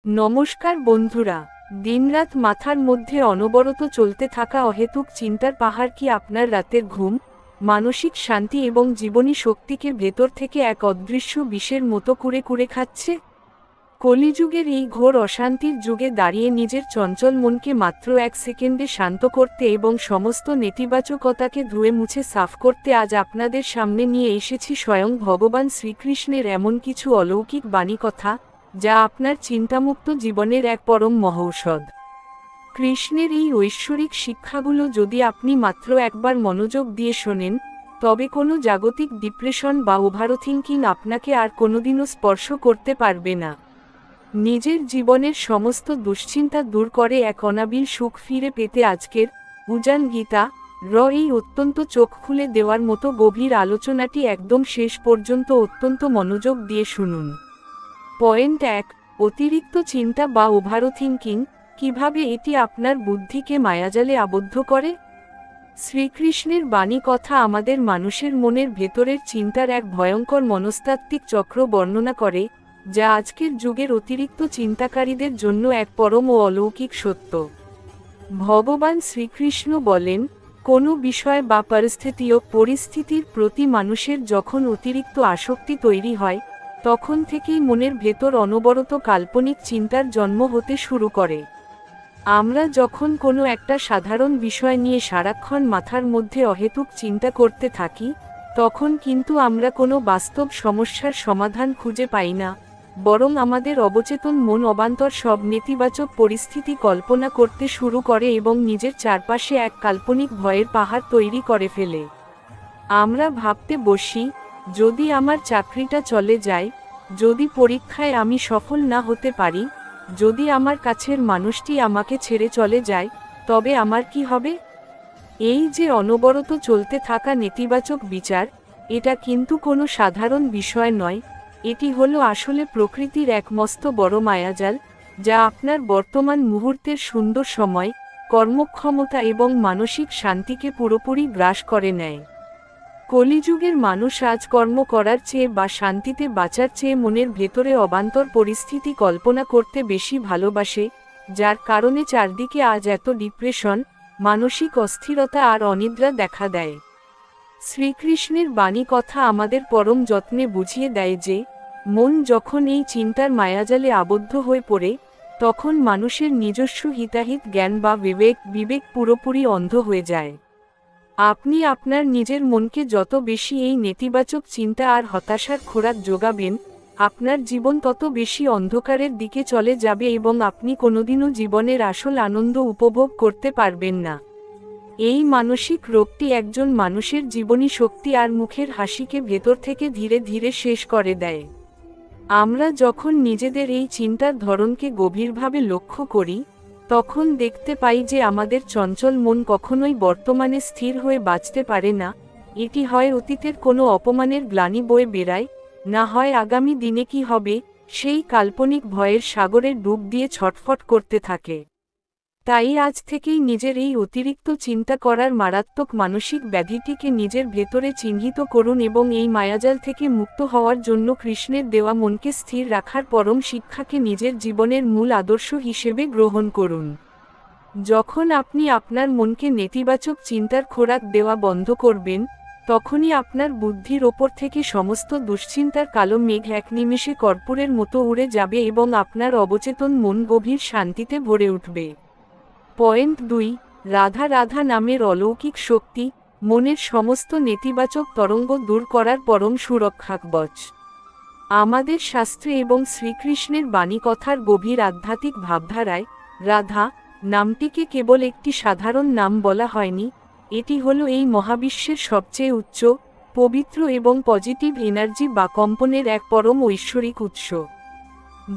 নমস্কার বন্ধুরা, দিনরাত মাথার মধ্যে অনবরত চলতে থাকা অহেতুক চিন্তার পাহাড় কি আপনার রাতের ঘুম, মানসিক শান্তি এবং জীবনী শক্তিকে ভেতর থেকে এক অদৃশ্য বিষের মতো কুরে কুরে খাচ্ছে? কলিযুগের এই ঘোর অশান্তির যুগে দাঁড়িয়ে নিজের চঞ্চল মনকে মাত্র এক সেকেন্ডে শান্ত করতে এবং সমস্ত নেতিবাচকতাকে ধুয়ে মুছে সাফ করতে আজ আপনাদের সামনে নিয়ে এসেছি স্বয়ং ভগবান শ্রীকৃষ্ণের এমন কিছু অলৌকিক বাণী কথা, যা আপনার চিন্তামুক্ত জীবনের এক পরম মহৌষধ। কৃষ্ণের এই ঐশ্বরিক শিক্ষাগুলো যদি আপনি মাত্র একবার মনোযোগ দিয়ে শোনেন, তবে কোনো জাগতিক ডিপ্রেশন বা ওভারথিংকিং আপনাকে আর কোনোদিনও স্পর্শ করতে পারবে না। নিজের জীবনের সমস্ত দুশ্চিন্তা দূর করে এক অনাবিল সুখ ফিরে পেতে আজকের উজান গীতা এই অত্যন্ত চোখ খুলে দেওয়ার মতো গভীর আলোচনাটি একদম শেষ পর্যন্ত অত্যন্ত মনোযোগ দিয়ে শুনুন। পয়েন্ট 1, অতিরিক্ত চিন্তা বা ওভারথিংকিং, কিভাবে এটি আপনার বুদ্ধিকে মায়াজালে আবদ্ধ করে। শ্রীকৃষ্ণের বাণী কথা আমাদের মানুষের মনের ভেতরের চিন্তার এক ভয়ঙ্কর মনস্তাত্ত্বিক চক্র বর্ণনা করে, যা আজকের যুগের অতিরিক্ত চিন্তাকারীদের জন্য এক পরম ও অলৌকিক সত্য। ভগবান শ্রীকৃষ্ণ বলেন, কোনো বিষয় বা পরিস্থিতির প্রতি মানুষের যখন অতিরিক্ত আসক্তি তৈরি হয়, তখন থেকেই মনের ভেতর অনবরত কাল্পনিক চিন্তার জন্ম হতে শুরু করে। আমরা যখন কোনো একটা সাধারণ বিষয় নিয়ে সারাক্ষণ মাথার মধ্যে অহেতুক চিন্তা করতে থাকি, তখন কিন্তু আমরা কোনো বাস্তব সমস্যার সমাধান খুঁজে পাই না, বরং আমাদের অবচেতন মন অবান্তর সব নেতিবাচক পরিস্থিতি কল্পনা করতে শুরু করে এবং নিজের চারপাশে এক কাল্পনিক ভয়ের পাহাড় তৈরি করে ফেলে। আমরা ভাবতে বসি, যদি আমার চাকরিটা চলে যায়, যদি পরীক্ষায় আমি সফল না হতে পারি, যদি আমার কাছের মানুষটি আমাকে ছেড়ে চলে যায়, তবে আমার কি হবে? এই যে অনবরত চলতে থাকা নেতিবাচক বিচার, এটা কিন্তু কোনো সাধারণ বিষয় নয়, এটি হলো আসলে প্রকৃতির এক মস্ত বড় মায়াজাল, যা আপনার বর্তমান মুহূর্তের সুন্দর সময়, কর্মক্ষমতা এবং মানসিক শান্তিকে পুরোপুরি গ্রাস করে নেয়। কলিযুগের মানুষ আজ কর্ম করার চেয়ে বা শান্তিতে বাঁচার চেয়ে মনের ভেতরে অবান্তর পরিস্থিতি কল্পনা করতে বেশি ভালোবাসে, যার কারণে চারদিকে আজ এত ডিপ্রেশন, মানসিক অস্থিরতা আর অনিদ্রা দেখা দেয়। শ্রীকৃষ্ণের বাণী কথা আমাদের পরম যত্নে বুঝিয়ে দেয় যে, মন যখন এই চিন্তার মায়াজালে আবদ্ধ হয়ে পড়ে, তখন মানুষের নিজস্ব হিতাহিত জ্ঞান বা বিবেক পুরোপুরি অন্ধ হয়ে যায়। আপনি আপনার নিজের মনকে যত বেশি এই নেতিবাচক চিন্তা আর হতাশার খোরাক যোগাবেন, আপনার জীবন তত বেশি অন্ধকারের দিকে চলে যাবে এবং আপনি কোনোদিনও জীবনের আসল আনন্দ উপভোগ করতে পারবেন না। এই মানসিক রোগটি একজন মানুষের জীবনী শক্তি আর মুখের হাসিকে ভেতর থেকে ধীরে ধীরে শেষ করে দেয়। আমরা যখন নিজেদের এই চিন্তার ধরনকে গভীরভাবে লক্ষ্য করি, তখন দেখতে পাই যে আমাদের চঞ্চল মন কখনোই বর্তমানে স্থির হয়ে বাঁচতে পারে না। এটি হয় অতীতের কোনো অপমানের গ্লানি বয়ে বেড়ায়, না হয় আগামী দিনে কি হবে, সেই কাল্পনিক ভয়ের সাগরে ডুব দিয়ে ছটফট করতে থাকে। তাই আজ থেকেই নিজের এই অতিরিক্ত চিন্তা করার মারাত্মক মানসিক ব্যাধিটিকে নিজের ভেতরে চিহ্নিত করুন এবং এই মায়াজাল থেকে মুক্ত হওয়ার জন্য কৃষ্ণের দেওয়া মনকে স্থির রাখার পরম শিক্ষাকে নিজের জীবনের মূল আদর্শ হিসেবে গ্রহণ করুন। যখন আপনি আপনার মনকে নেতিবাচক চিন্তার খোরাক দেওয়া বন্ধ করবেন, তখনই আপনার বুদ্ধির ওপর থেকে সমস্ত দুশ্চিন্তার কালো মেঘ এক নিমেষে কর্পূরের মতো উড়ে যাবে এবং আপনার অবচেতন মন গভীর শান্তিতে ভরে উঠবে। পয়েন্ট 2, রাধা রাধা নামের অলৌকিক শক্তি, মনের সমস্ত নেতিবাচক তরঙ্গ দূর করার পরম সুরক্ষাকবচ। আমাদের শাস্ত্রে এবং শ্রীকৃষ্ণের বাণী কথার গভীর আধ্যাত্মিক ভাবধারায়, রাধা নামটিকে কেবল একটি সাধারণ নাম বলা হয়নি, এটি হলো এই মহাবিশ্বের সবচেয়ে উচ্চ, পবিত্র এবং পজিটিভ এনার্জি বা কম্পনের এক পরম ঐশ্বরিক উৎস।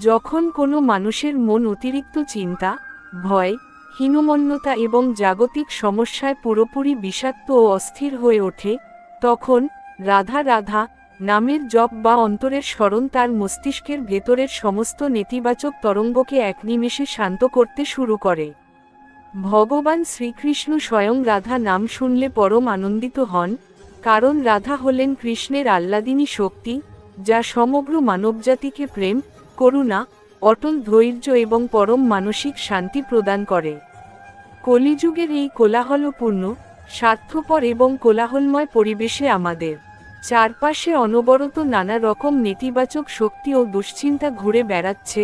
যখন কোনো মানুষের মন অতিরিক্ত চিন্তা, ভয়, হীনমন্যতা এবং জাগতিক সমস্যায় পুরোপুরি বিষাক্ত ও অস্থির হয়ে ওঠে, তখন রাধা রাধা নামের জপ বা অন্তরের স্মরণ তার মস্তিষ্কের ভেতরের সমস্ত নেতিবাচক তরঙ্গকে এক নিমেষে শান্ত করতে শুরু করে। ভগবান শ্রীকৃষ্ণ স্বয়ং রাধা নাম শুনলে পরম আনন্দিত হন, কারণ রাধা হলেন কৃষ্ণের আহ্লাদিনী শক্তি, যা সমগ্র মানবজাতিকে প্রেম, করুণা অটল ধৈর্য এবং পরম মানসিক শান্তি প্রদান করে। কলিযুগের এই কোলাহলপূর্ণ, স্বার্থপর এবং কোলাহলময় পরিবেশে আমাদের চারপাশে অনবরত নানা রকম নেতিবাচক শক্তি ও দুশ্চিন্তা ঘুরে বেড়াচ্ছে,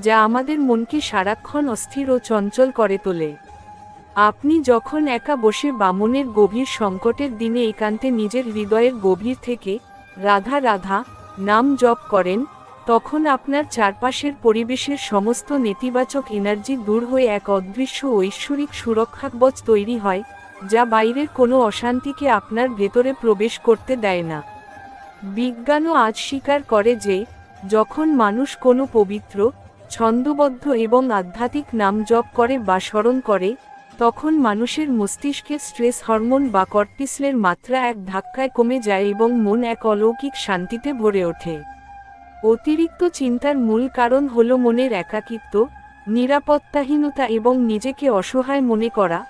যা আমাদের মনকে সারাক্ষণ অস্থির ও চঞ্চল করে তোলে। আপনি যখন একা বসে বামনের গভীর সংকটের দিনে একান্তে নিজের হৃদয়ের গভীর থেকে রাধা রাধা নাম জপ করেন, তখন আপনার চারপাশের পরিবেশের সমস্ত নেতিবাচক এনার্জি দূর হয়ে এক অদৃশ্য ঐশ্বরিক সুরক্ষাকবচ তৈরি হয়, যা বাইরের কোনো অশান্তিকে আপনার ভেতরে প্রবেশ করতে দেয় না। বিজ্ঞানও আজ স্বীকার করে যে, যখন মানুষ কোনো পবিত্র, ছন্দবদ্ধ এবং আধ্যাত্মিক নাম জপ করে বা স্মরণ করে, তখন মানুষের মস্তিষ্কে স্ট্রেস হরমোন বা কর্টিসলের মাত্রা এক ধাক্কায় কমে যায় এবং মন এক অলৌকিক শান্তিতে ভরে ওঠে। অতিরিক্ত চিন্তার মূল কারণ হল মনের একাকিত্ব, নিরাপত্তাহীনতা এবং নিজেকে অসহায় মনে করা,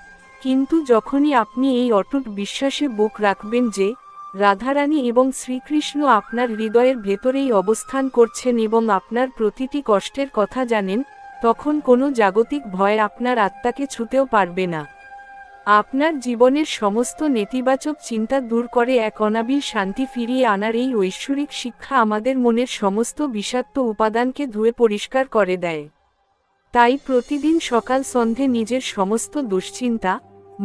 কিন্তু যখনই আপনি এই অটুট বিশ্বাসে বুক রাখবেন যে রাধারানী এবং শ্রীকৃষ্ণ আপনার হৃদয়ের ভেতরেই অবস্থান করছেন এবং আপনার প্রতিটি কষ্টের কথা জানেন, তখন কোনো জাগতিক ভয় আপনার আত্মাকে ছুঁতেও পারবে না। আপনার জীবনের সমস্ত নেতিবাচক চিন্তা দূর করে এক অনাবিল শান্তি ফিরিয়ে আনার এই ঐশ্বরিক শিক্ষা আমাদের মনের সমস্ত বিষাক্ত উপাদানকে ধুয়ে পরিষ্কার করে দেয়। তাই প্রতিদিন সকাল সন্ধে নিজের সমস্ত দুশ্চিন্তা,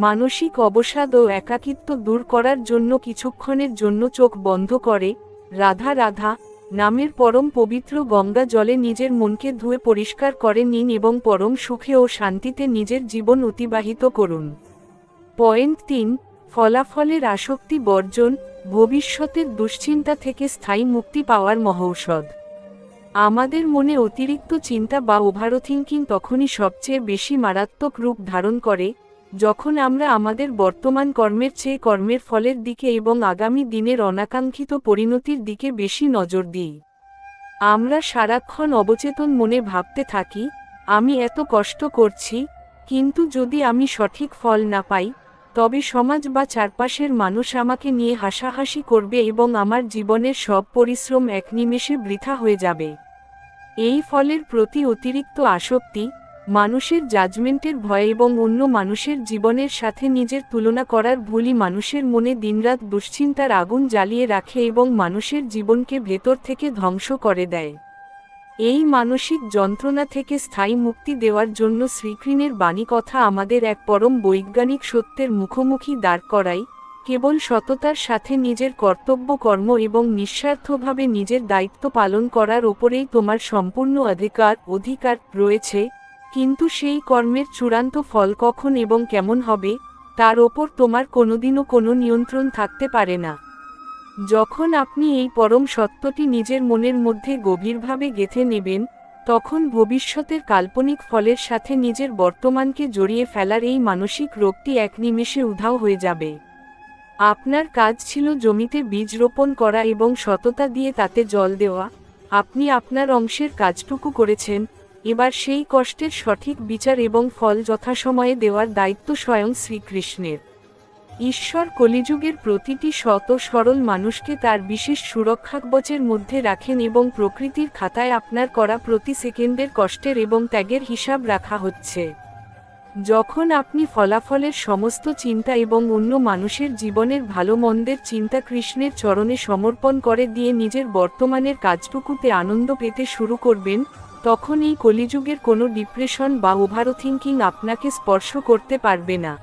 মানসিক অবসাদ ও একাকিত্ব দূর করার জন্য কিছুক্ষণের জন্য চোখ বন্ধ করে রাধা রাধা নামের পরম পবিত্র গঙ্গা জলে নিজের মনকে ধুয়ে পরিষ্কার করে নিন এবং পরম সুখে ও শান্তিতে নিজের জীবন অতিবাহিত করুন। পয়েন্ট 3, ফলাফলের আসক্তি বর্জন, ভবিষ্যতের দুশ্চিন্তা থেকে স্থায়ী মুক্তি পাওয়ার মহৌষধ। আমাদের মনে অতিরিক্ত চিন্তা বা ওভারথিংকিং তখনই সবচেয়ে বেশি মারাত্মক রূপ ধারণ করে, যখন আমরা আমাদের বর্তমান কর্মের চেয়ে কর্মের ফলের দিকে এবং আগামী দিনের অনাকাঙ্ক্ষিত পরিণতির দিকে বেশি নজর দিই। আমরা সারাক্ষণ অবচেতন মনে ভাবতে থাকি, আমি এত কষ্ট করছি, কিন্তু যদি আমি সঠিক ফল না পাই, তবে সমাজ বা চারপাশের মানুষ আমাকে নিয়ে হাসাহাসি করবে এবং আমার জীবনের সব পরিশ্রম এক নিমেষে বৃথা হয়ে যাবে। এই ফলের প্রতি অতিরিক্ত আসক্তি, মানুষের জাজমেন্টের ভয় এবং অন্য মানুষের জীবনের সাথে নিজের তুলনা করার ভুলই মানুষের মনে দিনরাত দুশ্চিন্তার আগুন জ্বালিয়ে রাখে এবং মানুষের জীবনকে ভেতর থেকে ধ্বংস করে দেয়। এই মানসিক যন্ত্রণা থেকে স্থায়ী মুক্তি দেওয়ার জন্য শ্রীকৃষ্ণের বাণী কথা আমাদের এক পরম বৈজ্ঞানিক সত্যের মুখোমুখি দাঁড় করায়, কেবল সততার সাথে নিজের কর্তব্য কর্ম এবং নিঃস্বার্থভাবে নিজের দায়িত্ব পালন করার ওপরেই তোমার সম্পূর্ণ অধিকার রয়েছে, কিন্তু সেই কর্মের চূড়ান্ত ফল কখন এবং কেমন হবে, তার ওপর তোমার কোনোদিনও কোনো নিয়ন্ত্রণ থাকতে পারে না। যখন আপনি এই পরম সত্যটি নিজের মনের মধ্যে গভীরভাবে গেঁথে নেবেন, তখন ভবিষ্যতের কাল্পনিক ফলের সাথে নিজের বর্তমানকে জড়িয়ে ফেলার এই মানসিক রোগটি এক নিমেষে উধাও হয়ে যাবে। আপনার কাজ ছিল জমিতে বীজ রোপণ করা এবং সততা দিয়ে তাতে জল দেওয়া। আপনি আপনার অংশের কাজটুকু করেছেন, এবার সেই কষ্টের সঠিক বিচার এবং ফল যথাসময়ে দেওয়ার দায়িত্ব স্বয়ং শ্রীকৃষ্ণের। ঈশ্বর কলিযুগের প্রতিটি সৎ ও সরল মানুষকে তার বিশেষ সুরক্ষাকবচের মধ্যে রাখেন এবং প্রকৃতির খাতায় আপনার করা প্রতি সেকেন্ডের কষ্টের এবং ত্যাগের হিসাব রাখা হচ্ছে। যখন আপনি ফলাফলের সমস্ত চিন্তা এবং অন্য মানুষের জীবনের ভালো মন্দের চিন্তা কৃষ্ণের চরণে সমর্পণ করে দিয়ে নিজের বর্তমানের কাজটুকুতে আনন্দ পেতে শুরু করবেন, তখন এই কলিযুগের কোনো ডিপ্রেশন বা ওভারথিংকিং আপনাকে স্পর্শ করতে পারবে না।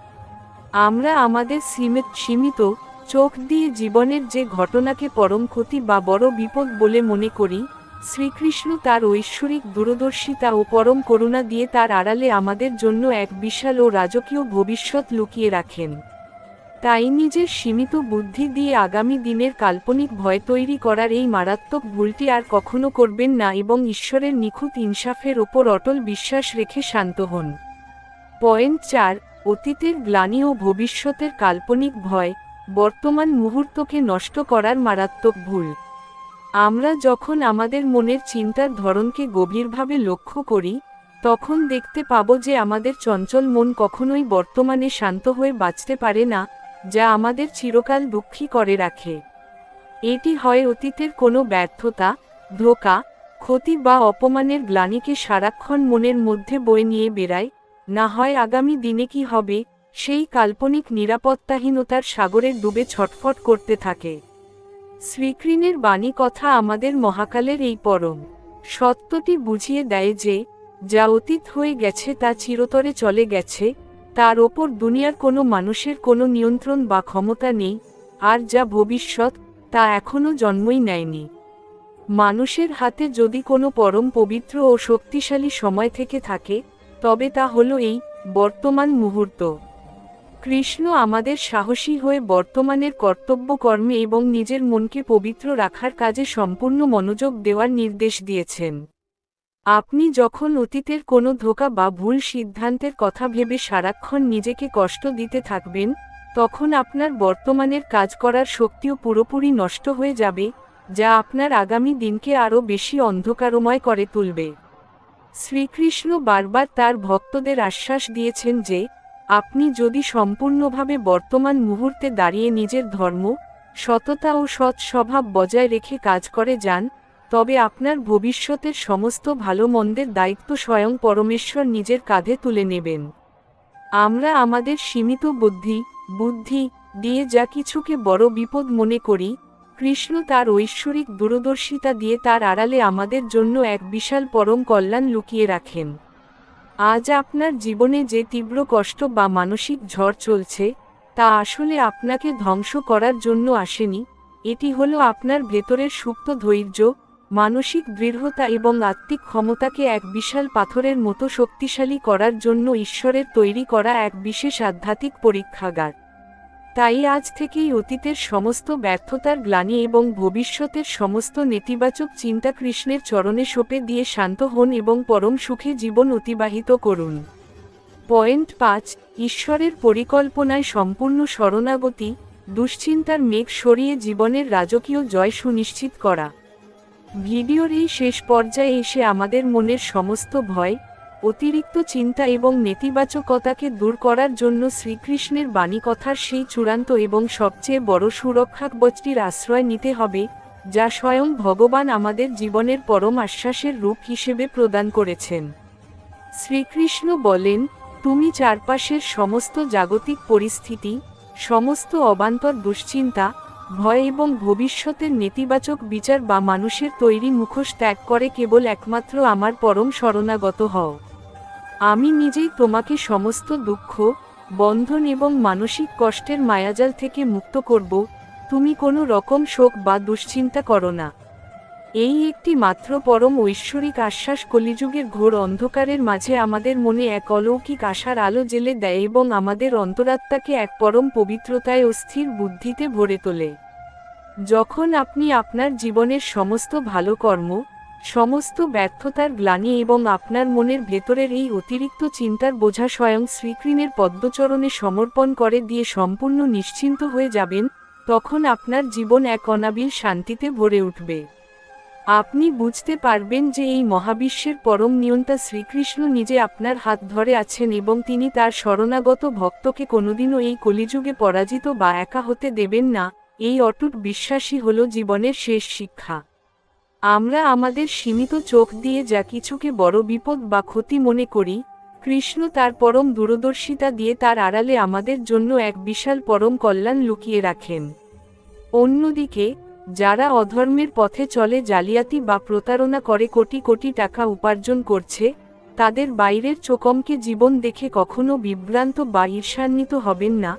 আমরা আমাদের সীমিত চোখ দিয়ে জীবনের যে ঘটনাকে পরম ক্ষতি বা বড় বিপদ বলে মনে করি, শ্রীকৃষ্ণ তার ঐশ্বরিক দূরদর্শিতা ও পরম করুণা দিয়ে তার আড়ালে আমাদের জন্য এক বিশাল ও রাজকীয় ভবিষ্যৎ লুকিয়ে রাখেন। তাই নিজের সীমিত বুদ্ধি দিয়ে আগামী দিনের কাল্পনিক ভয় তৈরি করার এই মারাত্মক ভুলটি আর কখনো করবেন না এবং ঈশ্বরের নিখুঁত ইনসাফের ওপর অটল বিশ্বাস রেখে শান্ত হন। পয়েন্ট 4, অতীতের গ্লানি ও ভবিষ্যতের কাল্পনিক ভয়, বর্তমান মুহূর্তকে নষ্ট করার মারাত্মক ভুল। আমরা যখন আমাদের মনের চিন্তার ধরনকে গভীরভাবে লক্ষ্য করি, তখন দেখতে পাব যে আমাদের চঞ্চল মন কখনোই বর্তমানে শান্ত হয়ে বাঁচতে পারে না, যা আমাদের চিরকাল দুঃখী করে রাখে। এটি হয় অতীতের কোনো ব্যর্থতা, ধোঁকা, ক্ষতি বা অপমানের গ্লানিকে সারাক্ষণ মনের মধ্যে বয়ে নিয়ে বেড়ায়, না হয় আগামী দিনে কি হবে, সেই কাল্পনিক নিরাপত্তাহীনতার সাগরে ডুবে ছটফট করতে থাকে। শ্রীকৃষ্ণের বাণী কথা আমাদের মহাকালের এই পরম সত্যটি বুঝিয়ে দেয় যে, যা অতীত হয়ে গেছে তা চিরতরে চলে গেছে, তার ওপর দুনিয়ার কোনো মানুষের কোনো নিয়ন্ত্রণ বা ক্ষমতা নেই, আর যা ভবিষ্যৎ তা এখনও জন্মই নেয়নি। মানুষের হাতে যদি কোনো পরম পবিত্র ও শক্তিশালী সময় থেকে থাকে, তবে তা হলো এই বর্তমান মুহূর্ত। কৃষ্ণ আমাদের সাহসী হয়ে বর্তমানের কর্তব্য কর্মে এবং নিজের মনকে পবিত্র রাখার কাজে সম্পূর্ণ মনোযোগ দেওয়ার নির্দেশ দিয়েছেন। আপনি যখন অতীতের কোনো ধোঁকা বা ভুল সিদ্ধান্তের কথা ভেবে সারাক্ষণ নিজেকে কষ্ট দিতে থাকবেন, তখন আপনার বর্তমানের কাজ করার শক্তিও পুরোপুরি নষ্ট হয়ে যাবে, যা আপনার আগামী দিনকে আরও বেশি অন্ধকারময় করে তুলবে। শ্রীকৃষ্ণ বারবার তার ভক্তদের আশ্বাস দিয়েছেন যে, আপনি যদি সম্পূর্ণভাবে বর্তমান মুহূর্তে দাঁড়িয়ে নিজের ধর্ম, সততা ও সৎ স্বভাব বজায় রেখে কাজ করে যান, তবে আপনার ভবিষ্যতের সমস্ত ভালো মন্দের দায়িত্ব স্বয়ং পরমেশ্বর নিজের কাঁধে তুলে নেবেন। আমরা আমাদের সীমিত বুদ্ধি দিয়ে যা কিছুকে বড় বিপদ মনে করি, কৃষ্ণ তার ঐশ্বরিক দূরদর্শিতা দিয়ে তার আড়ালে আমাদের জন্য এক বিশাল পরম কল্যাণ লুকিয়ে রাখেন। আজ আপনার জীবনে যে তীব্র কষ্ট বা মানসিক ঝড় চলছে, তা আসলে আপনাকে ধ্বংস করার জন্য আসেনি, এটি হলো আপনার ভেতরের সুপ্ত ধৈর্য, মানসিক দৃঢ়তা এবং আত্মিক ক্ষমতাকে এক বিশাল পাথরের মতো শক্তিশালী করার জন্য ঈশ্বরের তৈরি করা এক বিশেষ আধ্যাত্মিক পরীক্ষাগার। তাই আজ থেকেই অতীতের সমস্ত ব্যর্থতার গ্লানি এবং ভবিষ্যতের সমস্ত নেতিবাচক চিন্তা কৃষ্ণের চরণে সঁপে দিয়ে শান্ত হন এবং পরম সুখে জীবন অতিবাহিত করুন। পয়েন্ট 5, ঈশ্বরের পরিকল্পনায় সম্পূর্ণ শরণাগতি, দুশ্চিন্তার মেঘ সরিয়ে জীবনের রাজকীয় জয় সুনিশ্চিত করা। ভিডিওর এই শেষ পর্যায়ে এসে আমাদের মনের সমস্ত ভয়, অতিরিক্ত চিন্তা এবং নেতিবাচকতাকে দূর করার জন্য শ্রীকৃষ্ণের বাণী কথার সেই চূড়ান্ত এবং সবচেয়ে বড় সুরক্ষা কবচটির আশ্রয় নিতে হবে, যা স্বয়ং ভগবান আমাদের জীবনের পরম আশ্বাসের রূপ হিসেবে প্রদান করেছেন। শ্রীকৃষ্ণ বলেন, তুমি চারপাশের সমস্ত জাগতিক পরিস্থিতি, সমস্ত অবান্তর দুশ্চিন্তা, ভয় এবং ভবিষ্যতের নেতিবাচক বিচার বা মানুষের তৈরি মুখোশ ত্যাগ করে কেবল একমাত্র আমার পরম শরণাগত হও। আমি নিজেই তোমাকে সমস্ত দুঃখ, বন্ধন এবং মানসিক কষ্টের মায়াজাল থেকে মুক্ত করব, তুমি কোনো রকম শোক বা দুশ্চিন্তা করো না। এই একটি মাত্র পরম ঐশ্বরিক আশ্বাস কলিযুগের ঘোর অন্ধকারের মাঝে আমাদের মনে এক অলৌকিক আশার আলো জ্বেলে দেয় এবং আমাদের অন্তরাত্মাকে এক পরম পবিত্রতায় ও স্থির বুদ্ধিতে ভরে তোলে। যখন আপনি আপনার জীবনের সমস্ত ভালো কর্ম, সমস্ত ব্যর্থতার গ্লানি এবং আপনার মনের ভেতরের এই অতিরিক্ত চিন্তার বোঝা স্বয়ং শ্রীকৃষ্ণের পদ্মচরণে সমর্পণ করে দিয়ে সম্পূর্ণ নিশ্চিন্ত হয়ে যাবেন, তখন আপনার জীবন এক অনাবিল শান্তিতে ভরে উঠবে। আপনি বুঝতে পারবেন যে এই মহাবিশ্বের পরম নিয়ন্তা শ্রীকৃষ্ণ নিজে আপনার হাত ধরে আছেন এবং তিনি তার শরণাগত ভক্তকে কোনোদিনও এই কলিযুগে পরাজিত বা একা হতে দেবেন না। এই অটুট বিশ্বাসই হল জীবনের শেষ শিক্ষা। আমরা আমাদের সীমিত চোখ দিয়ে যা কিছুকে বড় বিপদ বা ক্ষতি মনে করি, কৃষ্ণ তার পরম দূরদর্শিতা দিয়ে তার আড়ালে আমাদের জন্য এক বিশাল পরম কল্যাণ লুকিয়ে রাখেন। অন্যদিকে, যারা অধর্মের পথে চলে, জালিয়াতি বা প্রতারণা করে কোটি কোটি টাকা উপার্জন করছে, তাদের বাইরের চোখমকে জীবন দেখে কখনো বিভ্রান্ত বা ঈর্ষান্বিত হবেন না,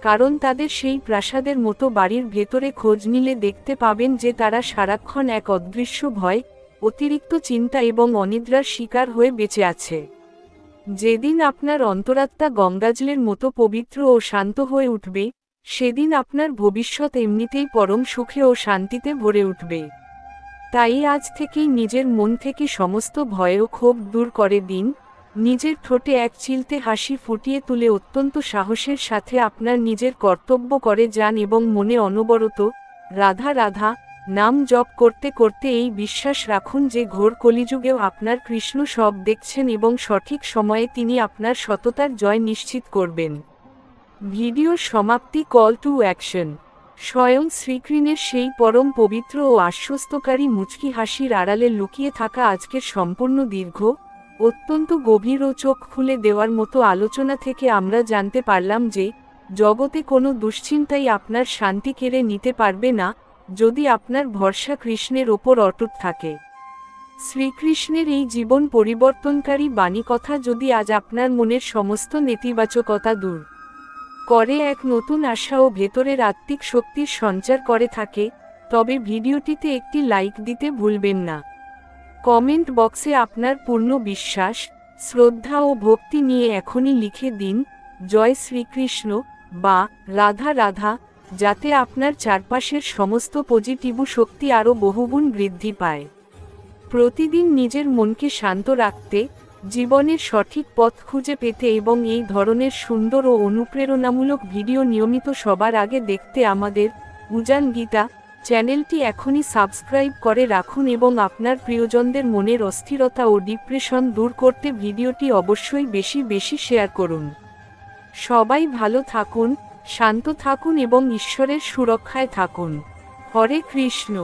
কারণ তাদের সেই প্রাসাদের মতো বাড়ির ভেতরে খোঁজ নিলে দেখতে পাবেন যে তারা সারাক্ষণ এক অদৃশ্য ভয়, অতিরিক্ত চিন্তা এবং অনিদ্রার শিকার হয়ে বেঁচে আছে। যেদিন আপনার অন্তরাত্মা গঙ্গাজলের মতো পবিত্র ও শান্ত হয়ে উঠবে, সেদিন আপনার ভবিষ্যৎ এমনিতেই পরম সুখে ও শান্তিতে ভরে উঠবে। তাই আজ থেকেই নিজের মন থেকে সমস্ত ভয় ও ক্ষোভ দূর করে দিন, নিজের ঠোঁটে এক চিলতে হাসি ফুটিয়ে তুলে অত্যন্ত সাহসের সাথে আপনার নিজের কর্তব্য করে যান এবং মনে অনবরত রাধা রাধা নাম জপ করতে করতে এই বিশ্বাস রাখুন যে ঘোর কলিযুগেও আপনার কৃষ্ণ সব দেখছেন এবং সঠিক সময়ে তিনি আপনার সততার জয় নিশ্চিত করবেন। ভিডিওর সমাপ্তি। Call to action. স্বয়ং শ্রীকৃষ্ণের সেই পরম পবিত্র ও আশ্বস্তকারী মুচকি হাসির আড়ালে লুকিয়ে থাকা আজকের সম্পূর্ণ দীর্ঘ, অত্যন্ত গভীর ও চোখ খুলে দেওয়ার মতো আলোচনা থেকে আমরা জানতে পারলাম যে জগতে কোনো দুশ্চিন্তাই আপনার শান্তি কেড়ে নিতে পারবে না, যদি আপনার ভরসা কৃষ্ণের ওপর অটুট থাকে। শ্রীকৃষ্ণের এই জীবন পরিবর্তনকারী বাণী কথা যদি আজ আপনার মনের সমস্ত নেতিবাচকতা দূর করে এক নতুন আশা ও ভেতরের আত্মিক শক্তির সঞ্চার করে থাকে, তবে ভিডিওটিতে একটি লাইক দিতে ভুলবেন না। কমেন্ট বক্সে আপনার পূর্ণ বিশ্বাস, শ্রদ্ধা ও ভক্তি নিয়ে এখনই লিখে দিন জয় শ্রীকৃষ্ণ বা রাধা রাধা, যাতে আপনার চারপাশের সমস্ত পজিটিভ শক্তি আরও বহুগুণ বৃদ্ধি পায়। প্রতিদিন নিজের মনকে শান্ত রাখতে, জীবনের সঠিক পথ খুঁজে পেতে এবং এই ধরনের সুন্দর ও অনুপ্রেরণামূলক ভিডিও নিয়মিত সবার আগে দেখতে আমাদের উজান গীতা চ্যানেলটি এখনই সাবস্ক্রাইব করে রাখুন এবং আপনার প্রিয়জনদের মনের অস্থিরতা ও ডিপ্রেশন দূর করতে ভিডিওটি অবশ্যই বেশি বেশি শেয়ার করুন। সবাই ভালো থাকুন, শান্ত থাকুন এবং ঈশ্বরের সুরক্ষায় থাকুন। হরে কৃষ্ণ।